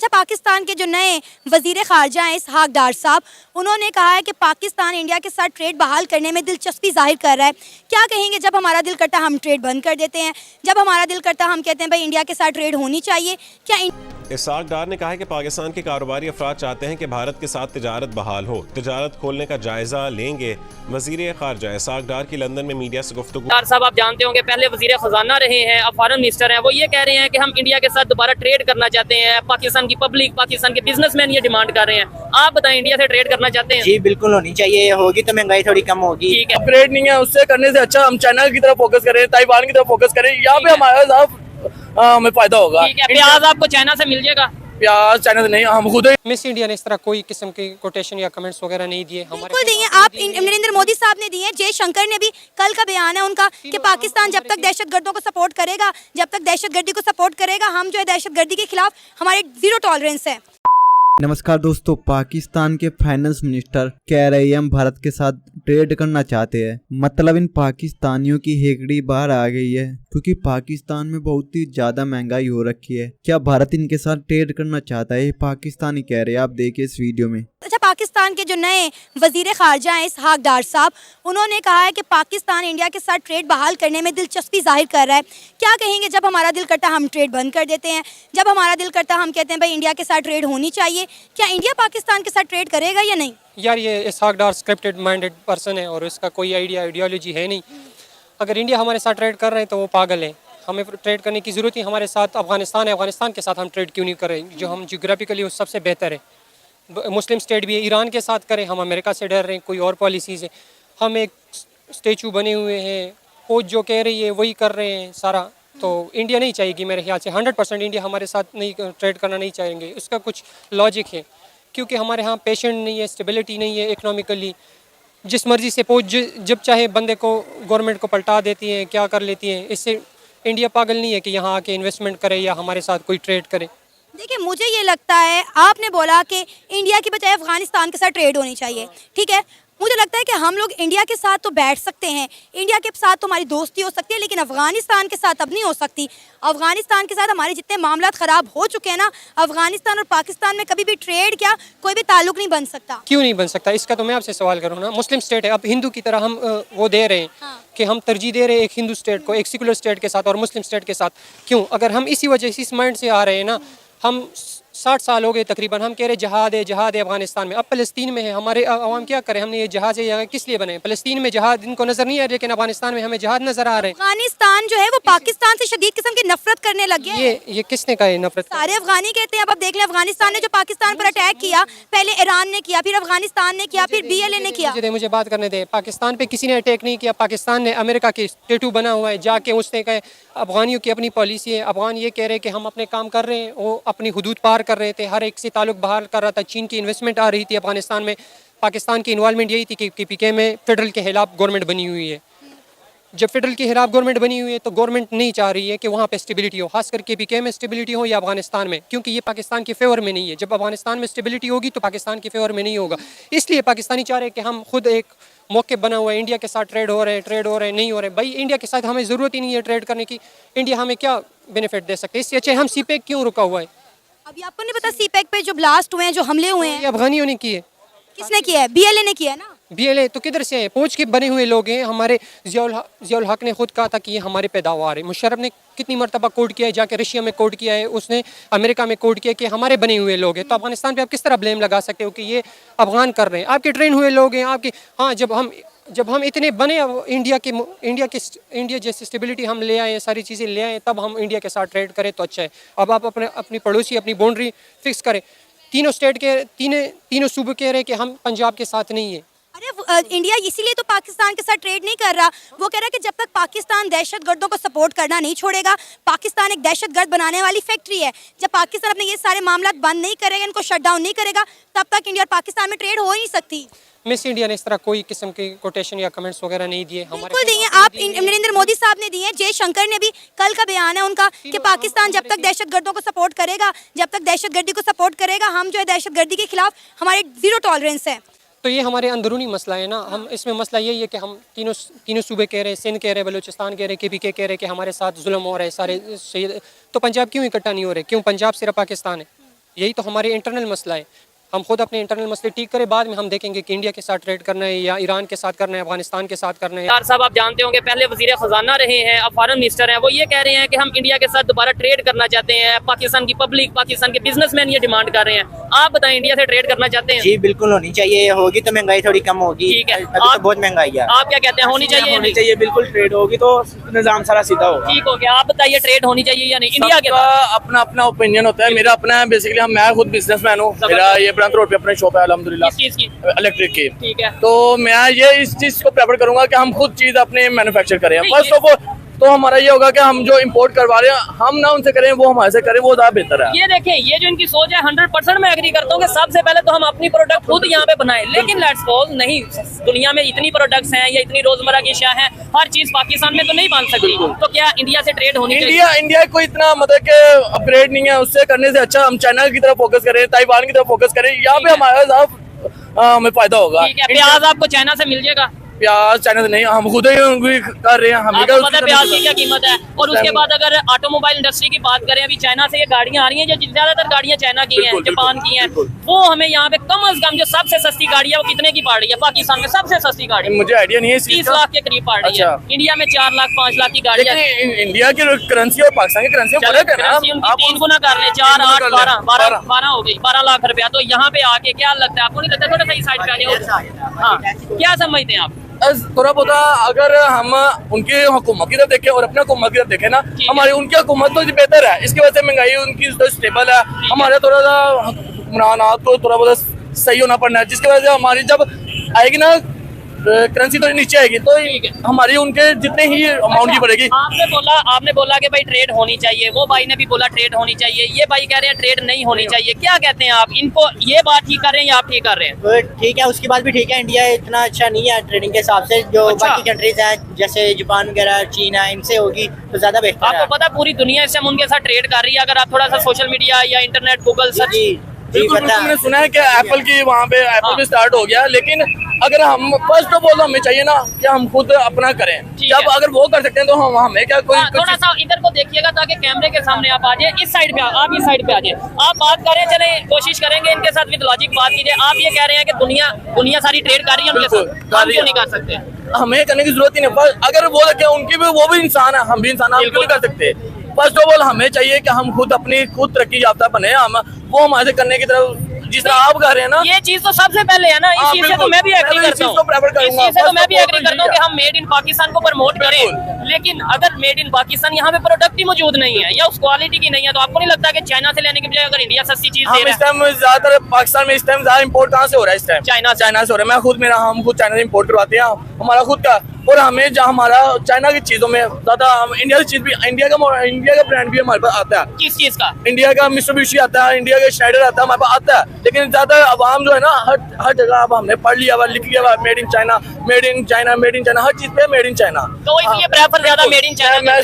अच्छा, पाकिस्तान के जो नए वज़ीर ख़ारजा हैं इसहाक डार साहब, उन्होंने कहा है कि पाकिस्तान इंडिया के साथ ट्रेड बहाल करने में दिलचस्पी ज़ाहिर कर रहा है। क्या कहेंगे, जब हमारा दिल करता हम ट्रेड बंद कर देते हैं, जब हमारा दिल करता हम कहते हैं भाई इंडिया के साथ ट्रेड होनी चाहिए। क्या इसहाक डार ने कहा है कि पाकिस्तान के कारोबारी अफराद चाहते हैं कि भारत के साथ तिजारत बहाल हो, तिजारत खोलने का जायजा लेंगे। वज़ीर ख़ारजा इसहाक डार की लंदन में मीडिया से गुफ्तगू। डार साहब आप जानते होंगे पहले वज़ीर ख़जाना रहे हैं, अब फॉरेन मिनिस्टर हैं। वो ये कह रहे हैं कि हम इंडिया के साथ दोबारा ट्रेड करना चाहते हैं। पाकिस्तान की पब्लिक, पाकिस्तान के बिजनेसमैन ये डिमांड कर रहे हैं। आप बताएं, इंडिया से ट्रेड करना चाहते हैं? जी बिल्कुल होनी चाहिए, होगी तो महंगाई थोड़ी कम होगी। ठीक है, अपग्रेड नहीं है, उससे करने से अच्छा हम चाइना की तरफ फोकस करें, ताइवान की तरफ फोकस करें, यहाँ पे हमारा साहब हमें फायदा होगा। ठीक है। प्याज आपको चाइना से मिल जाएगा? प्याज चाइना से नहीं, हम खुद मिस इंडिया ने इस तरह कोई किस्म की कोटेशन या कमेंट्स वगैरह नहीं दिए। बिल्कुल दिए, आप नरेंद्र मोदी साहब ने दिए। जयशंकर ने भी, कल का बयान है उनका कि पाकिस्तान जब तक दहशतगर्दों को सपोर्ट करेगा, जब तक दहशतगर्दी को सपोर्ट करेगा, हम जो है दहशतगर्दी के खिलाफ हमारे जीरो टॉलरेंस है। नमस्कार दोस्तों, पाकिस्तान के फाइनेंस मिनिस्टर कह रहे हैं हम भारत के साथ ट्रेड करना चाहते हैं। मतलब इन पाकिस्तानियों की हेकड़ी बाहर आ गई है, क्योंकि पाकिस्तान में बहुत ही ज्यादा महंगाई हो रखी है। क्या भारत इनके साथ ट्रेड करना चाहता है? ये पाकिस्तानी कह रहे हैं, आप देखिए इस वीडियो में। अच्छा, पाकिस्तान के जो नए वज़ीर ख़ारजा हैं इसहाक डार साहब, उन्होंने कहा है कि पाकिस्तान इंडिया के साथ ट्रेड बहाल करने में दिलचस्पी ज़ाहिर कर रहा है। क्या कहेंगे, जब हमारा दिल करता हम ट्रेड बंद कर देते हैं, जब हमारा दिल करता हम कहते हैं भाई इंडिया के साथ ट्रेड होनी चाहिए। क्या इंडिया पाकिस्तान के साथ ट्रेड करेगा या नहीं? यार, ये इसहाक डार स्क्रिप्टेड माइंडेड पर्सन है और इसका कोई आइडियोलॉजी है नहीं। अगर इंडिया हमारे साथ ट्रेड कर रहे हैं तो वो पागल है। हमें ट्रेड करने की ज़रूरत ही हमारे साथ अफगानिस्तान है। अफगानिस्तान के साथ हम ट्रेड क्यों नहीं करें, जो हम जियोग्राफिकली उस सबसे बेहतर है। मुस्लिम स्टेट भी है, ईरान के साथ करें। हम अमेरिका से डर रहे हैं, कोई और पॉलिसीज़ है। हम एक स्टेचू बने हुए हैं, कोच जो कह रही है वही कर रहे हैं सारा। तो इंडिया नहीं चाहेगी मेरे ख्याल से। 100% इंडिया हमारे साथ नहीं ट्रेड करना नहीं चाहेंगे। उसका कुछ लॉजिक है, क्योंकि हमारे यहाँ पेशेंट नहीं है, स्टेबिलिटी नहीं है इकोनॉमिकली। जिस मर्ज़ी से पोच जब चाहे बंदे को गवर्नमेंट को पलटा देती है, क्या कर लेती है। इससे इंडिया पागल नहीं है कि यहाँ आके इन्वेस्टमेंट करे या हमारे साथ कोई ट्रेड करे। देखिए, मुझे ये लगता है, आपने बोला कि इंडिया की बजाय अफगानिस्तान के साथ ट्रेड होनी चाहिए, ठीक है। मुझे लगता है कि हम लोग इंडिया के साथ तो बैठ सकते हैं, इंडिया के साथ तो हमारी दोस्ती हो सकती है, लेकिन अफगानिस्तान के साथ अब नहीं हो सकती। अफगानिस्तान के साथ हमारे जितने मामला ख़राब हो चुके हैं ना, अफगानिस्तान और पाकिस्तान में कभी भी ट्रेड क्या कोई भी ताल्लुक नहीं बन सकता। क्यों नहीं बन सकता? इसका तो मैं आपसे सवाल करूँ ना। मुस्लिम स्टेट है, अब हिंदू की तरह हम वो दे रहे हैं। हाँ। कि हम तरजीह दे रहे हैं एक हिंदू स्टेट को एक सेकुलर स्टेट के साथ और मुस्लिम स्टेट के साथ। क्यों? अगर हम इसी वजह से, इस माइंड से आ रहे हैं ना, हम 60 साल हो गए तकरीबन, हम कह रहे जहाद है अफगानिस्तान में। अब फ़लस्तीन में है, हमारे अवाम क्या करें? हमने ये जहाज़ है किस लिए बने? फ़लस्तीन में जहाद इनको नज़र नहीं आ रहा, लेकिन अफगानिस्तान में हमें जहाद नज़र आ रहे हैं। अफगानिस्तान जो है वो पाकिस्तान से शदीद किस्म की नफरत करने लग गया है। ये किसने कहा है नफरत? सारे अफगानी कहते हैं। अब आप देख लें, अफगानिस्तान ने जो पाकिस्तान पर अटैक किया, पहले ईरान ने किया, फिर अफगानिस्तान ने किया, फिर BLA ने किया। मुझे बात करने दे। पाकिस्तान पे किसी ने अटैक नहीं किया। पाकिस्तान ने अमेरिका की टेटू बना हुआ है, जाके उसने कहा अफगानियों की अपनी पॉलिसी है। अफगान ये कह रहे हैं कि हम अपने काम कर रहे हैं, वो अपनी हुदूद पार कर रहे थे, हर एक से ताल्लुक बहाल कर रहा था। चीन की इन्वेस्टमेंट आ रही थी अफगानिस्तान में। पाकिस्तान की इन्वॉल्वमेंट यही थी कि KPK में फेडरल के खिलाफ गवर्नमेंट बनी हुई है। जब फेडरल के खिलाफ गवर्नमेंट बनी हुई है तो गवर्नमेंट नहीं चाह रही है कि वहाँ पे स्टेबिलिटी हो, खासकर KPK में स्टेबिलिटी हो या अफगानिस्तान में, क्योंकि ये पाकिस्तान के फेवर में नहीं है। जब अफगानिस्तान में स्टेबिलिटी होगी तो पाकिस्तान के फेवर में नहीं होगा। इसलिए पाकिस्तानी चाह रहे हैं कि हम खुद एक मौके बना हुआ है, इंडिया के साथ ट्रेड हो रहे हैं नहीं हो रहे। भाई, इंडिया के साथ हमें ज़रूरत ही नहीं है ट्रेड करने की। इंडिया हमें क्या बेनिफिट दे सकते हैं? इससे अच्छे हम CPEC क्यों रुका हुआ है? अभी आपको नहीं पता CPEC पे जो ब्लास्ट हुए हैं, जो हमले हुए हैं, ये अफगानियों ने किए। किसने किया है? BLA ने किया है ना। BLA तो किधर से है? पहुँच के बने हुए लोग हैं। हमारे ज़ियाउल हक ने खुद कहा था कि ये हमारे पैदावार है। मुशर्रफ ने कितनी मरतबा कोर्ट किया है, जाके रशिया में कोर्ट किया है, उसने अमेरिका में कोर्ट किया कि हमारे बने हुए लोग हैं। तो अफगानिस्तान पे आप किस तरह ब्लेम लगा सकते हो कि ये अफगान कर रहे हैं? आपके ट्रेन हुए लोग हैं आपके। हाँ, जब हम इतने बने इंडिया जैसी स्टेबिलिटी हम ले आए, सारी चीज़ें ले आए, तब हम इंडिया के साथ ट्रेड करें तो अच्छा है। अब आप अपनी पड़ोसी, अपनी बाउंड्री फिक्स करें। तीनों स्टेट के तीनों सूबे कह रहे हैं कि हम पंजाब के साथ नहीं है। अरे इंडिया इसीलिए तो पाकिस्तान के साथ ट्रेड नहीं कर रहा। वो कह रहा है कि जब तक पाकिस्तान दहशतगर्दों को सपोर्ट करना नहीं छोड़ेगा, पाकिस्तान एक दहशतगर्द बनाने वाली फैक्ट्री है। जब पाकिस्तान अपने ये सारे मामला बंद नहीं करेगा, इनको शट डाउन नहीं करेगा, तब तक इंडिया और पाकिस्तान में ट्रेड हो ही नहीं सकती। मिस इंडिया ने इस तरह कोई किस्म की कोटेशन या कमेंट्स वगैरह नहीं दिए। बिल्कुल दिए, आप नरेंद्र मोदी साहब ने दिए। जयशंकर ने भी, कल का बयान है उनका कि पाकिस्तान जब तक दहशतगर्दों को सपोर्ट करेगा, जब तक दहशतगर्दी को सपोर्ट करेगा, हम जो है दहशतगर्दी के खिलाफ हमारे जीरो टॉलरेंस है। तो ये हमारे अंदरूनी मसला है ना। हम इसमें मसला यही है कि हम तीनों सूबे कह रहे हैं, सिंध कह रहे हैं, बलूचिस्तान कह रहे हैं, KPK कह रहे हैं कि हमारे साथ जुल्म हो रहा है सारे। तो पंजाब क्यों इकट्ठा नहीं हो रहे? क्यों पंजाब सिर्फ पाकिस्तान है? यही तो हमारे इंटरनल मसला है। हम खुद अपने इंटरनल मसले ठीक करें, बाद में हम देखेंगे कि इंडिया के साथ ट्रेड करना है या ईरान के साथ करना है, अफगानिस्तान के साथ करना है। यार साहब आप जानते होंगे पहले वजीर खजाना रहे हैं, अब फॉरेन मिनिस्टर हैं, वो ये कह रहे हैं कि हम इंडिया के साथ दोबारा ट्रेड करना चाहते हैं। पाकिस्तान की पब्लिक, पाकिस्तान के बिजनेसमैन ये डिमांड कर रहे हैं। आप बताएं, इंडिया से ट्रेड करना चाहते हैं? जी बिल्कुल होनी चाहिए, होगी तो महंगाई थोड़ी कम होगी। ठीक है। अभी तो बहुत महंगाई है। आप क्या कहते हैं, होनी चाहिए या नहीं? चाहिए, बिल्कुल ट्रेड होगी तो निजाम सारा सीधा होगा। ठीक हो गया। आप बताइए, ट्रेड होनी चाहिए या नहीं इंडिया के सबका साथ? अपना अपना ओपिनियन होता है। मेरा अपना है, बेसिकली मैं खुद बिजनेसमैन हूँ। मेरा ये ब्रांच रोड पे अपने शॉप है अल्हम्दुलिल्लाह, किस चीज की? इलेक्ट्रिक की। ठीक है। तो मैं ये इस चीज को प्रेफर करूंगा कि हम खुद चीज अपने मैन्युफैक्चर करें। नहीं, फर्स्ट ऑफ ऑल तो हमारा ये होगा कि हम जो इंपोर्ट करवा रहे हैं हम ना उनसे करें, वो हमारे से करें, वो ज्यादा बेहतर है। ये देखें, ये जो इनकी सोच है 100% मैं एग्री करता हूँ कि सबसे पहले तो हम अपनी प्रोडक्ट खुद यहाँ पे बनाएं। लेकिन लेट्स सपोज नहीं, दुनिया में इतनी प्रोडक्ट्स हैं या इतनी रोजमर्रा की अशिया हैं, हर चीज पाकिस्तान में तो नहीं बन सकती। तो क्या इंडिया से ट्रेड होनी चाहिए? इंडिया कोई इतना मतलब कि अपग्रेड नहीं है, उससे करने से अच्छा हम चाइना की तरफ फोकस करें, ताइवान की तरफ फोकस करें। यहाँ पे हमारा हमें फायदा होगा। ठीक है। प्याज आपको चाइना से मिल जाएगा? प्याज चाइना से नहीं, हम खुद ही कर रहे हैं। आपको पता है प्याज की क्या कीमत है? और उसके बाद अगर ऑटोमोबाइल इंडस्ट्री की बात करें, अभी चाइना से ये गाड़ियां आ रही हैं, जो ज्यादातर गाड़ियां चाइना की हैं, जापान की हैं, वो हमें यहाँ पे कम अज कम जो सबसे सस्ती गाड़ी है वो कितने की पड़ रही है? पाकिस्तान में सबसे सस्ती गाड़ी मुझे आइडिया नहीं है, 30 लाख के करीब पड़ रही है। इंडिया में 4 लाख 5 लाख की गाड़ी है। लेकिन इंडिया की करेंसी और पाकिस्तान की करेंसी में फर्क है ना। करेंसी उनकी 3 गुना कर ले, 4 8 12 हो गई, 12 लाख रुपया। तो यहाँ पे आके क्या लगता है आपको? नहीं लगता थोड़ा सही साइड पे आ जाओ? हाँ, क्या समझते हैं आप? थोड़ा बहुत अगर हम उनकी हुकूमत की तरफ देखें और अपने हुकूमत की तरफ देखें ना, हमारी उनकी हुकूमत तो बेहतर है, इसकी वजह से महंगाई उनकी तो स्टेबल है। हमारे थोड़ा सा हुक्मरानात को थोड़ा बहुत सही होना पड़ना है, जिसकी वजह से हमारी जब आएगी ना करेंसी तो नीचे आएगी, तो हमारी उनके जितने ही अमाउंट की बढ़ेगी। आपने बोला कि भाई ट्रेड होनी चाहिए, वो भाई ने भी बोला ट्रेड होनी चाहिए, ये भाई कह रहे हैं ट्रेड नहीं होनी चाहिए। क्या कहते हैं आप? इनको ये बात ठीक कर रहे हैं या आप ठीक कर रहे हैं? तो ठीक है, उसकी बात भी ठीक है। इंडिया इतना अच्छा नहीं है ट्रेडिंग के हिसाब से, जो बाकी कंट्रीज हैं जैसे जापान वगैरह, चीन है, इनसे होगी तो ज्यादा बेहतर है। आपको पता पूरी दुनिया से हम उनके साथ ट्रेड कर रही है। अगर आप थोड़ा सा सोशल मीडिया या इंटरनेट गूगल सर्च, मैंने सुना है कि एप्पल की वहाँ पे एप्पल भी स्टार्ट हो गया, लेकिन अगर हम फर्स्ट ऑफ ऑल हमें चाहिए ना कि हम खुद अपना करें। जब अगर वो कर सकते हैं तो हम हमें क्या कोई थोड़ा सा इधर को देखिएगा ताकि कैमरे के सामने आप आ जाए। इस साइड पे आप इस साइड पे आ जाए। आप बात करें, चले कोशिश करेंगे इनके साथ विद लॉजिक बात कीजिए। आप ये कह रहे हैं कि दुनिया सारी ट्रेड कर रही है उनके साथ, हम क्यों नहीं कर सकते? हमें करने की जरूरत ही नहीं। अगर वो लगे उनकी भी, वो भी इंसान है, हम भी इंसान, हम क्यों नहीं कर सकते? फर्स्ट ऑफ ऑल हमें चाहिए कि हम खुद अपनी खुद तरक्की याफ्ता बने। हम वो हमारे करने की तरफ जिस तरह आप कह रहे हैं ना, ये चीज तो सबसे पहले है ना। इस चीज से तो मैं भी एग्री करता हूँ, इस चीज से तो मैं भी एग्री करता हूँ कि हम मेड इन पाकिस्तान को प्रमोट करें। लेकिन अगर मेड इन पाकिस्तान यहाँ पे प्रोडक्ट ही मौजूद नहीं है या उस क्वालिटी की नहीं है, तो आपको नहीं लगता कि चाइना से लेने के बजाय अगर इंडिया सस्ती चीज दे रहा है? इस टाइम ज्यादातर पाकिस्तान में इस टाइम ज्यादा इंपोर्ट कहाँ से हो रहा है? इस टाइम चाइना से हो रहा है। हम खुद चाइना से इंपोर्ट करवाते हैं, हमारा खुद का। और हमें जहाँ हमारा चाइना की चीजों में ज्यादा, हम इंडिया की चीज भी, इंडिया का ब्रांड भी हमारे पास आता है। किस चीज का? इंडिया का मित्सुबिशी आता है, इंडिया का स्नाइडर आता है, हमारे पास आता है। लेकिन ज्यादा आवाम जो है ना, हर जगह अब हमने पढ़ लिया हुआ, लिख लिया हुआ, made in China, made in China, made in China, हर चीज पे मेड इन चाइना। तो इसलिए प्रेफर ज्यादा मेड इन चाइना।